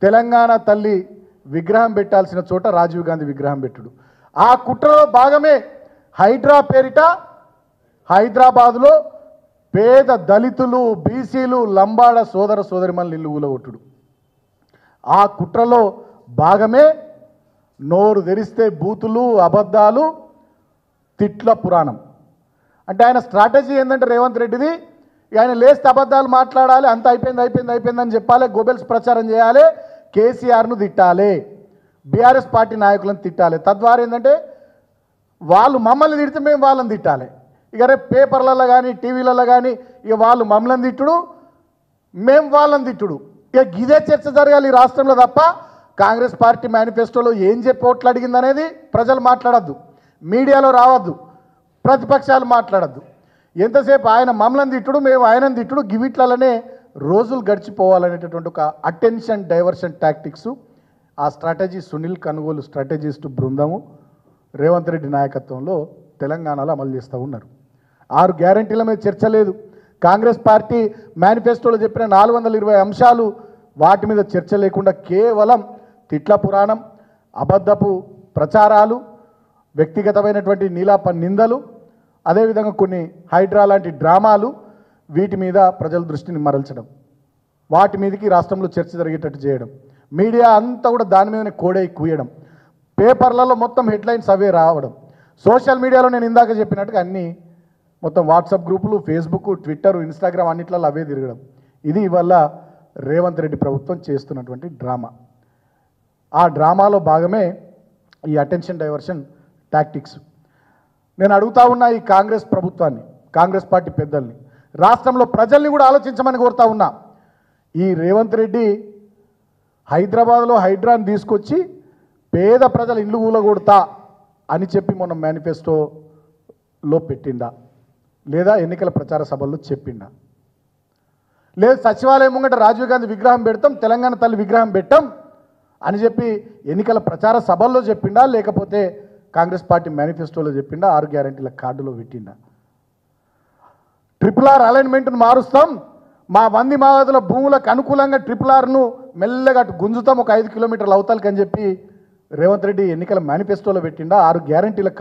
తెలంగాణ తల్లి విగ్రహం పెట్టాల్సిన చోట రాజీవ్ గాంధీ విగ్రహం పెట్టుడు. ఆ కుట్రలో భాగమే హైడ్రా పేరిట హైదరాబాదులో పేద దళితులు, బీసీలు, లంబాడ సోదర సోదరిమణులు ఇల్లు ఊలగొట్టుడు. ఆ కుట్రలో భాగమే నోరు తెరిస్తే బూతులు, అబద్ధాలు, తిట్ల పురాణం. అంటే ఆయన స్ట్రాటజీ ఏంటంటే రేవంత్ రెడ్డిది, ఆయన లేస్తే అబద్ధాలు మాట్లాడాలి, అంత అయిపోయిందని చెప్పాలి, గోబెల్స్ ప్రచారం చేయాలి, కేసీఆర్ను తిట్టాలి, బీఆర్ఎస్ పార్టీ నాయకులను తిట్టాలి. తద్వారా ఏంటంటే వాళ్ళు మమ్మల్ని తిడితే మేము వాళ్ళని తిట్టాలి. ఇక రేపు పేపర్లలో కానీ టీవీలలో కానీ ఇక వాళ్ళు మమ్మల్ని తిట్టుడు, మేము వాళ్ళని తిట్టుడు. ఇక ఇదే చర్చ జరగాలి ఈ రాష్ట్రంలో తప్ప కాంగ్రెస్ పార్టీ మేనిఫెస్టోలో ఏం చెప్పి ఓట్లు అడిగింది అనేది ప్రజలు మాట్లాడద్దు, మీడియాలో రావద్దు, ప్రతిపక్షాలు మాట్లాడద్దు. ఎంతసేపు ఆయన మమ్మల్ని తిట్టుడు, మేము ఆయనను తిట్టుడు, గివిట్లలోనే రోజులు గడిచిపోవాలనేటటువంటి ఒక అటెన్షన్ డైవర్షన్ టాక్టిక్స్. ఆ స్ట్రాటజీ సునీల్ కనుగోలు స్ట్రాటజిస్టు బృందము రేవంత్ రెడ్డి నాయకత్వంలో తెలంగాణలో అమలు చేస్తూ ఉన్నారు. 6 గ్యారంటీల మీద చర్చ లేదు. కాంగ్రెస్ పార్టీ మేనిఫెస్టోలో చెప్పిన 420 అంశాలు వాటి మీద చర్చ లేకుండా కేవలం తిట్ల పురాణం, అబద్ధపు ప్రచారాలు, వ్యక్తిగతమైనటువంటి నీలాప నిందలు, అదేవిధంగా కొన్ని హైడ్రా లాంటి డ్రామాలు, వీటి మీద ప్రజల దృష్టిని మరల్చడం, వాటి మీదకి రాష్ట్రంలో చర్చ జరిగేటట్టు చేయడం, మీడియా అంతా కూడా దాని మీదనే కోడై కూయడం, పేపర్లలో మొత్తం హెడ్లైన్స్ అవే రావడం, సోషల్ మీడియాలో నేను ఇందాక చెప్పినట్టుగా అన్నీ మొత్తం వాట్సాప్ గ్రూపులు, ఫేస్బుక్, ట్విట్టర్, ఇన్స్టాగ్రామ్ అన్నిట్లలో అవే తిరగడం. ఇది ఇవాళ రేవంత్ రెడ్డి ప్రభుత్వం చేస్తున్నటువంటి డ్రామా. ఆ డ్రామాలో భాగమే ఈ అటెన్షన్ డైవర్షన్ టాక్టిక్స్. నేను అడుగుతా ఉన్నా ఈ కాంగ్రెస్ ప్రభుత్వాన్ని, కాంగ్రెస్ పార్టీ పెద్దల్ని, రాష్ట్రంలో ప్రజల్ని కూడా ఆలోచించమని కోరుతా ఉన్నా. ఈ రేవంత్ రెడ్డి హైదరాబాద్లో హైడ్రాని తీసుకొచ్చి పేద ప్రజల ఇల్లు కూలగొడతా అని చెప్పి మొన్న మేనిఫెస్టోలో పెట్టిండా, లేదా ఎన్నికల ప్రచార సభల్లో చెప్పిండా, లేదు సచివాలయం ముంగట రాజీవ్ గాంధీ విగ్రహం పెడతాం, తెలంగాణ తల్లి విగ్రహం పెట్టాం అని చెప్పి ఎన్నికల ప్రచార సభల్లో చెప్పిండా, లేకపోతే కాంగ్రెస్ పార్టీ మేనిఫెస్టోలో చెప్పిండా, 6 గ్యారంటీల కార్డులో పెట్టిండా. RRR అలైన్మెంట్ను మారుస్తాం, మా వంది మావతుల భూములకు అనుకూలంగా RRRను మెల్లగా గుంజుతాం ఒక 5 కిలోమీటర్ల అవతలకి అని చెప్పి రేవంత్ రెడ్డి ఎన్నికల మేనిఫెస్టోలో పెట్టిండా. 6 గ్యారంటీల